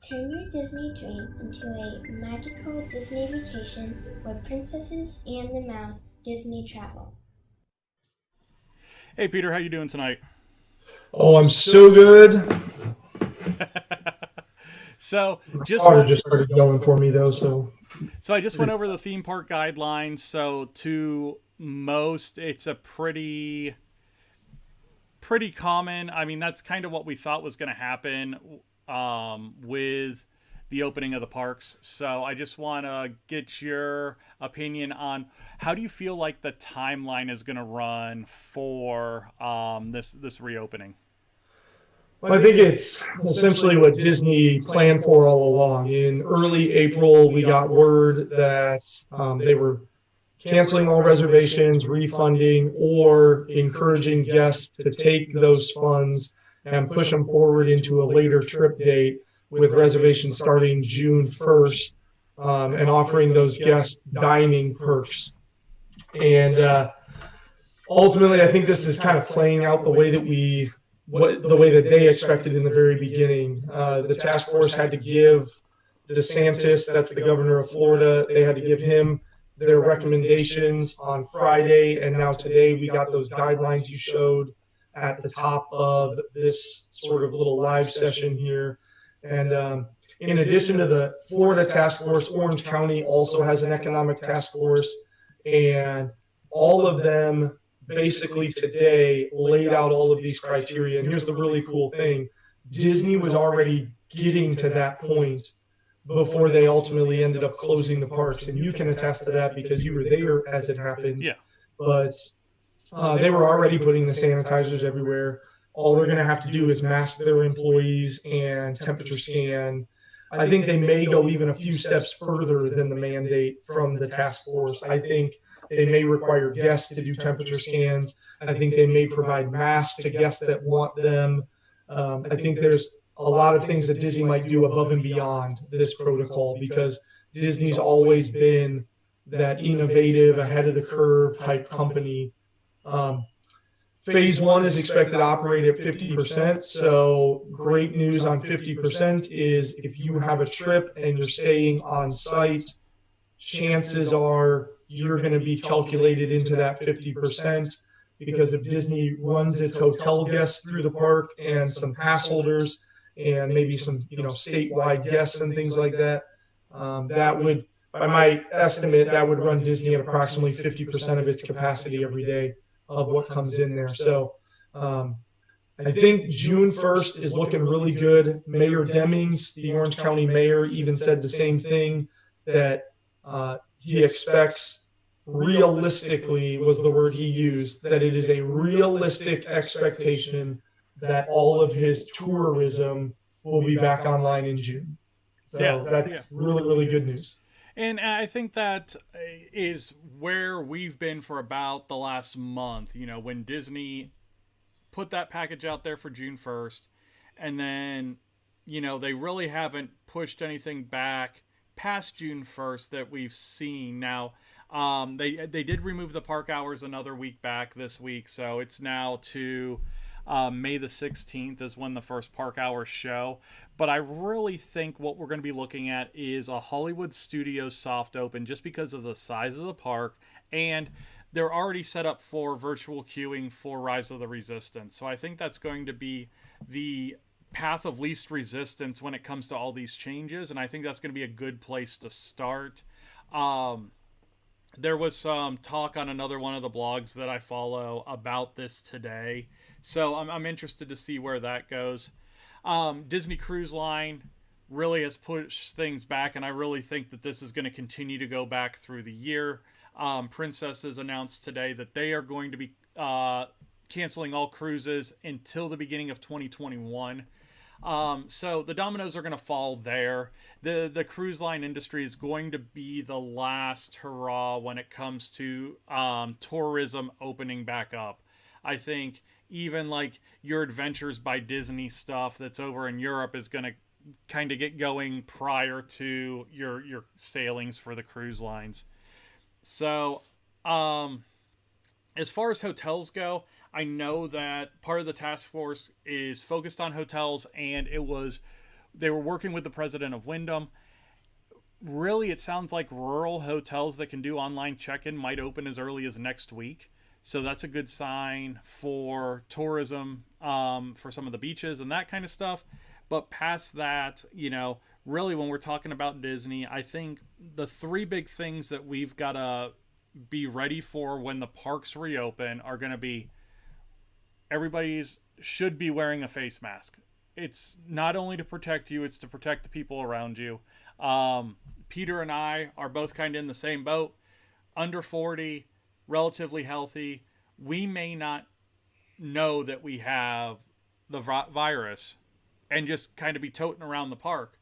Turn your Disney dream into a magical Disney vacation where princesses and the mouse Disney travel. Hey Peter, how you doing tonight? Oh, I'm so good. so just Water went just started going for me though, so so I just went over the theme park guidelines. So to most, it's a pretty common. I mean, that's kind of what we thought was going to happen with the opening of the parks. So I just want to get your opinion on how do you feel like the timeline is going to run for this reopening? I think it's essentially what Disney planned for all along. In early April, we got word that they were canceling all reservations, refunding, or encouraging guests to take those funds and push them forward into a later trip date with reservations starting June 1st, and offering those guests dining perks. And ultimately, I think this is kind of playing out the way that they expected in the very beginning. The task force had to give DeSantis, that's the governor of Florida, they had to give him their recommendations on Friday, and now today we got those guidelines you showed at the top of this sort of little live session here. And in addition to the Florida task force, Orange County also has an economic task force, and all of them basically today laid out all of these criteria. And here's the really cool thing: Disney was already getting to that point before they ultimately ended up closing the parks. And you can attest to that because you were there as it happened. Yeah. But they were already putting the sanitizers everywhere. All they're going to have to do is mask their employees and temperature scan. I think they may go even a few steps further than the mandate from the task force. I think they may require guests to do temperature scans. I think they may provide masks to guests that want them. I think there's a lot of things that Disney might do above and beyond this protocol because Disney's always been that innovative, ahead of the curve type company. Um, Phase one is expected to operate at 50%. So, great news on 50% is if you have a trip and you're staying on site, chances are you're going to be calculated into that 50% because if Disney runs its hotel guests through the park and some pass holders and maybe some statewide guests and things like that, that would, by my estimate, that would run Disney at approximately 50% of its capacity every day of what comes in there. So um, I think June 1st is looking really good. Mayor Demings, the Orange County mayor, even said the same thing, that he expects, realistically was the word he used, that it is a realistic expectation that all of his tourism will be back online in June. Yeah. So Yeah. that's really, really good news. And I think that is where we've been for about the last month. You know, when Disney put that package out there for June 1st, and then, they really haven't pushed anything back past June 1st that we've seen. Now, they did remove the park hours another week back this week, so it's now to May the 16th is when the first park hours show. But I really think what we're going to be looking at is a Hollywood Studios soft open just because of the size of the park, and they're already set up for virtual queuing for Rise of the Resistance. So I think that's going to be the path of least resistance when it comes to all these changes, and I think that's going to be a good place to start. Um, there was some talk on another one of the blogs that I follow about this today, so I'm interested to see where that goes. Disney Cruise Line really has pushed things back, and I really think that this is going to continue to go back through the year. Princesses announced today that they are going to be canceling all cruises until the beginning of 2021. So the dominoes are going to fall there. The cruise line industry is going to be the last hurrah when it comes to tourism opening back up. I think even like your Adventures by Disney stuff that's over in Europe is going to kind of get going prior to your sailings for the cruise lines. So, um, as far as hotels go, I know that part of the task force is focused on hotels, and it was They were working with the president of Wyndham. Really, it sounds like rural hotels that can do online check-in might open as early as next week. So that's a good sign for tourism, for some of the beaches and that kind of stuff. But past that, really when we're talking about Disney, I think the three big things that we've got to be ready for when the parks reopen are going to be everybody's should be wearing a face mask. It's not only to protect you, it's to protect the people around you. Peter and I are both kind of in the same boat. Under 40, relatively healthy. We may not know that we have the virus and just kind of be toting around the park.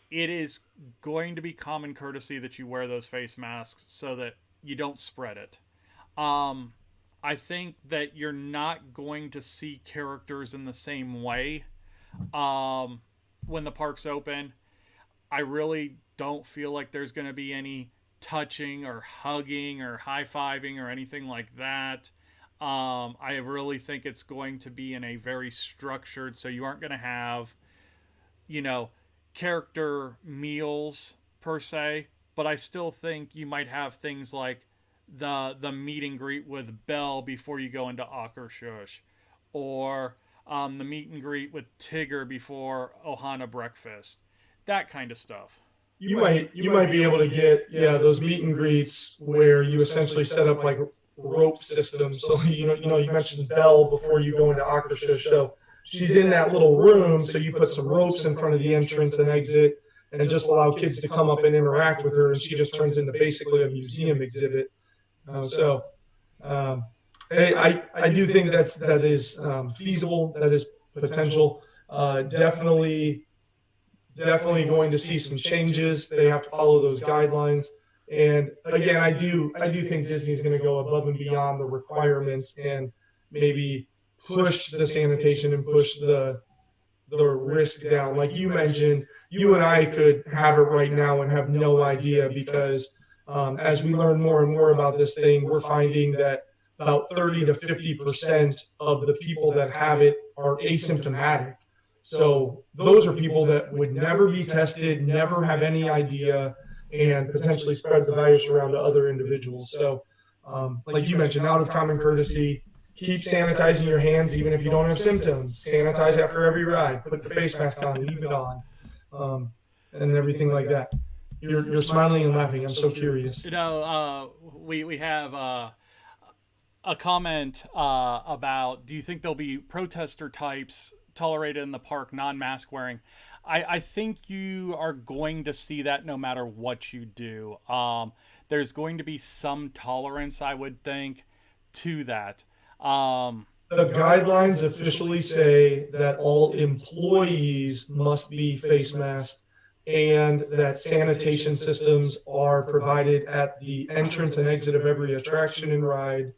It is going to be common courtesy that you wear those face masks so that you don't spread it. I think that you're not going to see characters in the same way when the park's open. I really don't feel like there's going to be any touching or hugging or high-fiving or anything like that. I really think it's going to be in a very structured, so you aren't going to have, character meals per se, but I still think you might have things like the meet and greet with Belle before you go into Akershus, or the meet and greet with Tigger before Ohana breakfast, that kind of stuff. You might be able to get those meet and greets where you essentially set up like rope systems. So you mentioned Belle before you go into Akershus, so she's in that little room, so you put some ropes in front of the entrance and exit and just allow kids to come up and interact with her, and she just turns into basically a museum exhibit. I do think that is feasible, that is potential. Definitely going to see some changes. They have to follow those guidelines. And again, I do think Disney's going to go above and beyond the requirements and maybe push the sanitation and push the risk down. Like you mentioned, you and I could have it right now and have no idea because as we learn more and more about this thing, we're finding that about 30 to 50% of the people that have it are asymptomatic. So those are people that would never be tested, never have any idea, and potentially spread the virus around to other individuals. So like you mentioned, out of common courtesy, keep sanitizing your hands even if you don't have symptoms. Sanitize after every ride. Put the face mask on, leave it on, and everything like that. You're smiling and laughing. I'm so curious. We have a comment about, do you think there'll be protester types tolerated in the park, non-mask wearing? I think you are going to see that no matter what you do. There's going to be some tolerance, I would think, to that. The guidelines officially say that all employees must be face masked and that sanitation systems are provided at the entrance and exit of every attraction and ride,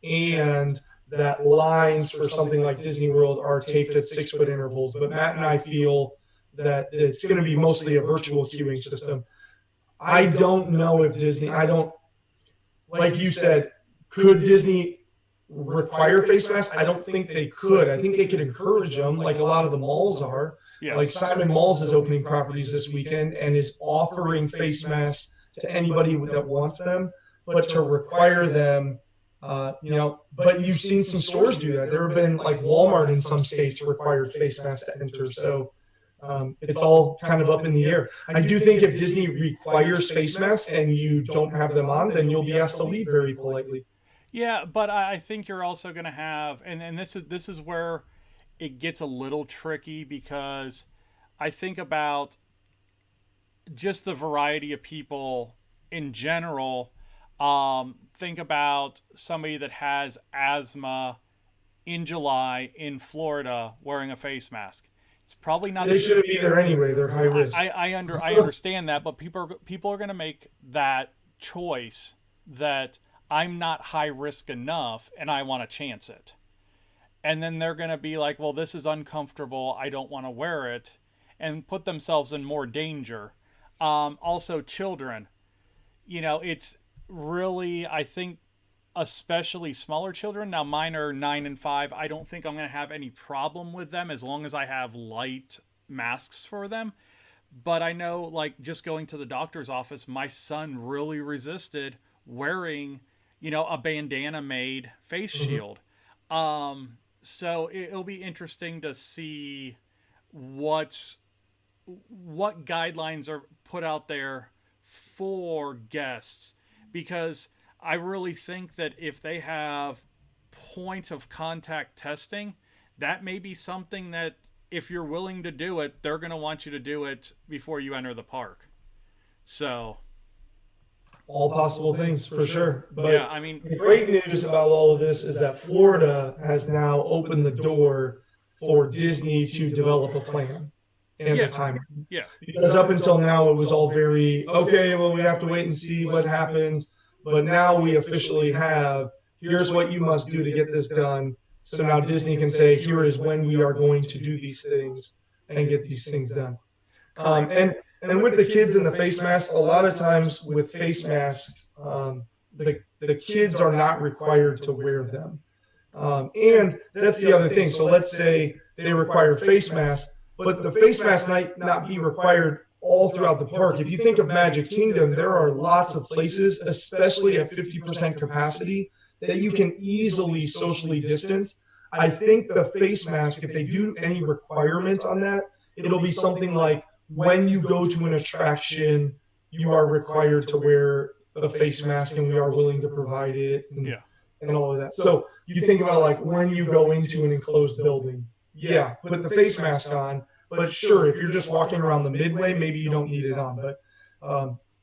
and that lines for something like Disney World are taped at 6-foot intervals. But Matt and I feel that it's going to be mostly a virtual queuing system. I don't know if Disney, like you said, could Disney require face masks? I don't think they could. I think they could encourage them, like a lot of the malls are. Yeah. Like Simon Malls is opening properties this weekend and is offering face masks to anybody that wants them, but to require them, but you've seen some stores do that. There have been like Walmart in some states required face masks to enter. So it's all kind of up in the air. I do think if Disney requires face masks and you don't have them on, then you'll be asked to leave very politely. Yeah, but I think you're also going to have, and this is where it gets a little tricky, because I think about just the variety of people in general. Think about somebody that has asthma in July in Florida wearing a face mask. It's probably not. They shouldn't be there anyway. They're high risk. I understand that, but people are going to make that choice that I'm not high risk enough and I want to chance it. And then they're going to be like, well, this is uncomfortable, I don't want to wear it, and put themselves in more danger. Also, children. It's really, I think, especially smaller children. Now, mine are 9 and 5. I don't think I'm going to have any problem with them as long as I have light masks for them. But I know, like, just going to the doctor's office, my son really resisted wearing, a bandana made face shield. So it'll be interesting to see what what guidelines are put out there for guests, because I really think that if they have point of contact testing, that may be something that, if you're willing to do it, they're going to want you to do it before you enter the park. So All possible things for sure. But yeah, I mean, the great news about all of this is that Florida has now opened the door for Disney to develop a plan and yeah, a timeline. yeah, Because up until now, it was all very, okay, well, we have to wait and see what happens. But now we officially have, here's what you must do to get this done. So now Disney can say, here is when we are going to do these things and get these things done. And with the kids and the face masks, a lot of times with face masks, the kids are not required to wear them. And that's the other thing. So let's say they require face masks, but the face mask might not be required all throughout the park. If you think of Magic Kingdom, there are lots of places, especially at 50% capacity, that you can easily socially distance. I think the face mask, if they do any requirement on that, it'll be something like, when you go to an attraction, you are required to wear a face mask, and we are willing to provide it, and all of that. So you think about, like, when you go into an enclosed building, yeah, put the face mask on. But sure, if you're just walking around the midway, maybe you don't need it on. But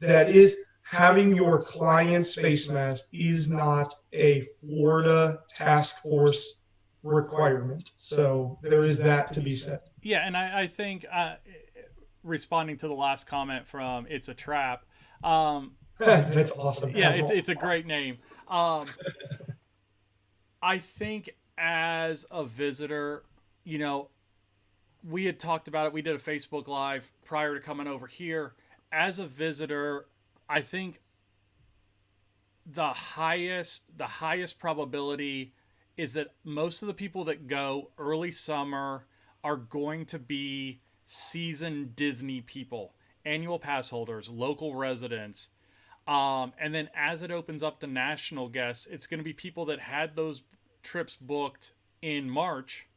that is, having your client's face mask is not a Florida task force requirement. So there is that to be said. Yeah, and I think responding to the last comment from It's a Trap. That's awesome. Yeah, it's a great name. I think as a visitor, we had talked about it. We did a Facebook Live prior to coming over here. As a visitor, I think the highest probability is that most of the people that go early summer are going to be seasoned Disney people, annual pass holders, local residents. And then as it opens up to national guests, it's going to be people that had those trips booked in March,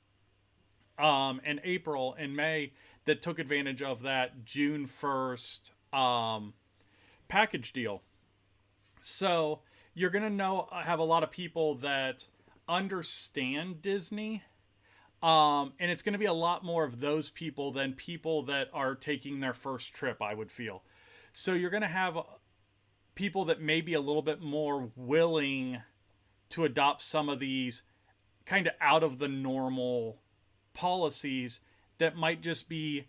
and April and May, that took advantage of that June 1st package deal. So you're going to have a lot of people that understand Disney. And it's going to be a lot more of those people than people that are taking their first trip, I would feel. So you're going to have people that may be a little bit more willing to adopt some of these kind of out of the normal policies that might just be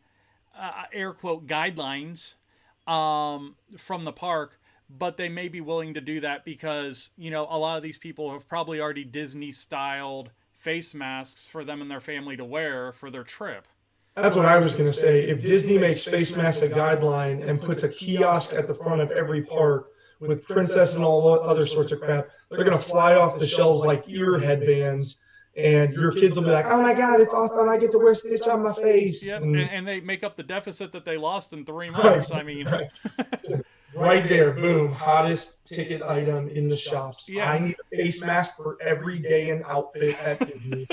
air quote guidelines from the park, but they may be willing to do that because, a lot of these people have probably already Disney styled face masks for them and their family to wear for their trip. That's what I was going to say. If Disney makes face masks a guideline and puts a kiosk at the front of every park with princess and all other sorts of crap, they're going to fly off the shelves like ear headbands, and your kids will be like, oh my God, it's awesome. I get to wear Stitch on my face. Yep. And they make up the deficit that they lost in 3 months. Right, I mean, right there, boom, hottest ticket item in the shops. Yeah. I need a face mask for every day and outfit at Disney.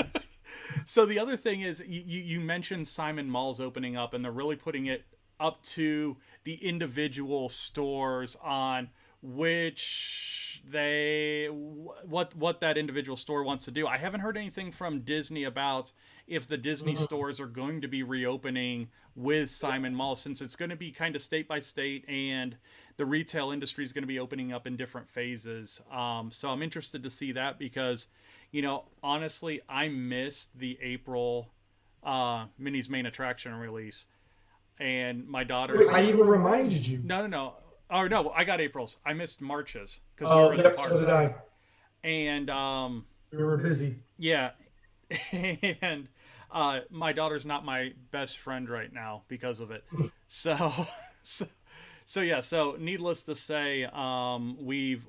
So the other thing is, you mentioned Simon Malls opening up, and they're really putting it up to the individual stores on which what that individual store wants to do. I haven't heard anything from Disney about if the Disney stores are going to be reopening with Simon Malls, since it's going to be kind of state by state, and the retail industry is going to be opening up in different phases. So I'm interested to see that because, honestly, I missed the April Minnie's Main Attraction release, and my daughter's. I even reminded you. No. Oh no, I got April's. I missed March's because we were at the park. So did I. And we were busy. Yeah, and my daughter's not my best friend right now because of it. So yeah. So needless to say, I'm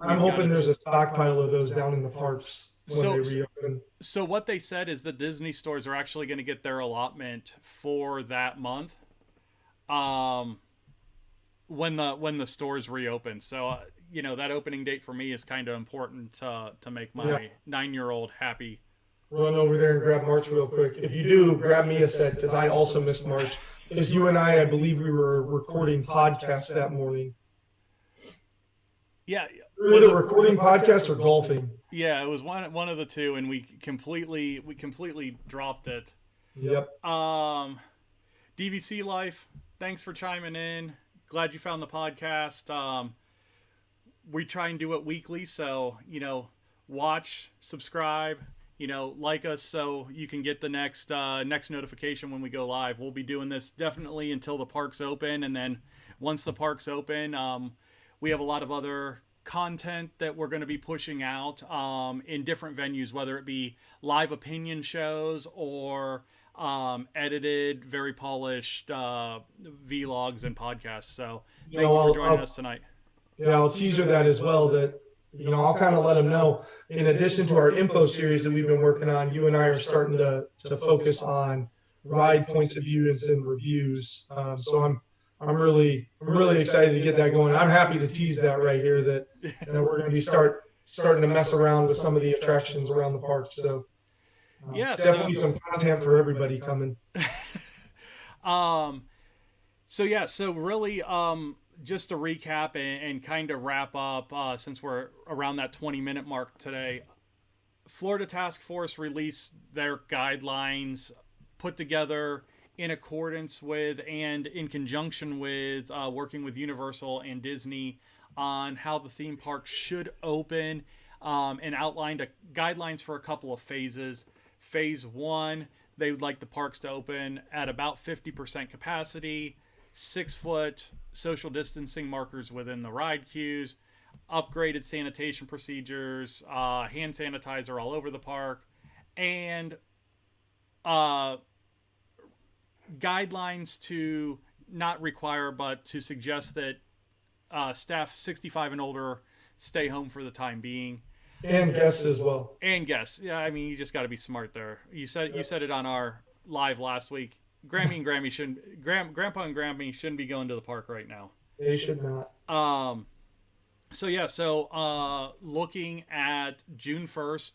hoping there's a stockpile of those down in the parks. when So, they reopen. so what they said is the Disney stores are actually going to get their allotment for that month. Um, when the stores reopen. So that opening date for me is kind of important to make Yeah. my 9-year-old happy. Run over there and grab March real quick. If you do, grab me a set because I also missed March. Because you and I believe we were recording podcasts that morning. Yeah, Either recording podcasts or golfing. yeah, it was one of the two, and we completely dropped it. Yep. DVC Life, thanks for chiming in. Glad you found the podcast. We try and do it weekly, so watch, subscribe, like us, so you can get the next notification when we go live. We'll be doing this definitely until the parks open, and then once the parks open, we have a lot of other content that we're going to be pushing out in different venues, whether it be live opinion shows or edited, very polished vlogs and podcasts. So thank you for joining us tonight. Yeah, I'll teaser that as well. That I'll kind of let them know. In addition to our info series that we've been working on, you and I are starting to focus on ride points of views and reviews. So I'm really excited to get that going. I'm happy to tease that right here that we're going to be starting to mess around with some of the attractions around the park. So definitely some content for everybody coming. So really, just to recap and kind of wrap up, since we're around that 20-minute mark today, Florida Task Force released their guidelines put together in accordance with and in conjunction with working with Universal and Disney on how the theme park should open, and outlined guidelines for a couple of phases. Phase 1, they would like the parks to open at about 50% capacity, 6-foot social distancing markers within the ride queues, upgraded sanitation procedures, hand sanitizer all over the park, and guidelines to not require but to suggest that staff 65 and older stay home for the time being. And guests as well. And guests. Yeah, I mean, you just got to be smart there. You said it on our live last week. Grandpa and Grammy shouldn't be going to the park right now. They should not. So looking at June 1st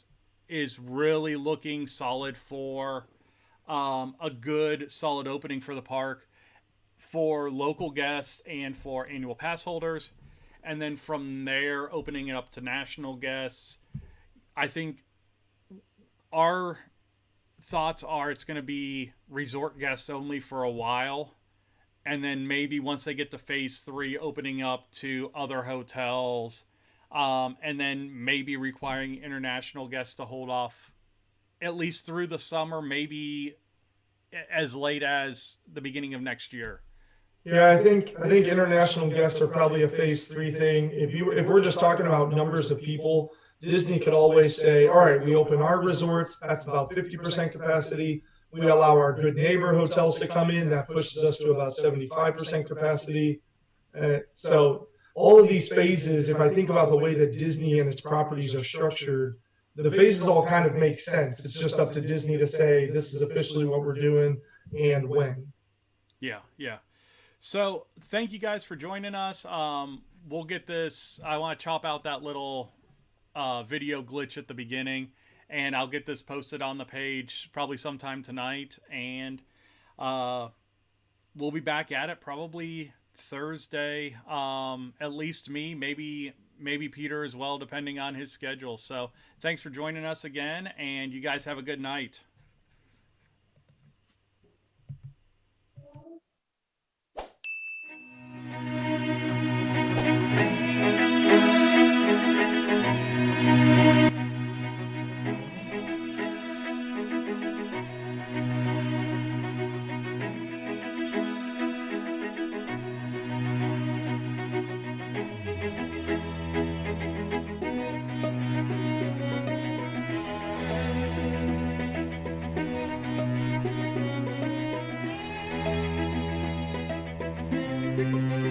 is really looking solid for a good solid opening for the park for local guests and for annual pass holders. And then from there, opening it up to national guests. I think our thoughts are it's going to be resort guests only for a while. And then maybe once they get to phase 3, opening up to other hotels. And then maybe requiring international guests to hold off at least through the summer, maybe as late as the beginning of next year. Yeah, I think international guests are probably a phase 3 thing. If we're just talking about numbers of people, Disney could always say, all right, we open our resorts, that's about 50% capacity. We allow our good neighbor hotels to come in, that pushes us to about 75% capacity. So all of these phases, if I think about the way that Disney and its properties are structured, the phases all kind of make sense. It's just up to Disney to say, this is officially what we're doing and when. Yeah. So thank you guys for joining us. We'll get this. I want to chop out that little video glitch at the beginning, and I'll get this posted on the page probably sometime tonight. And we'll be back at it probably Thursday. At least me, maybe Peter as well, depending on his schedule. So thanks for joining us again, and you guys have a good night. Thank you.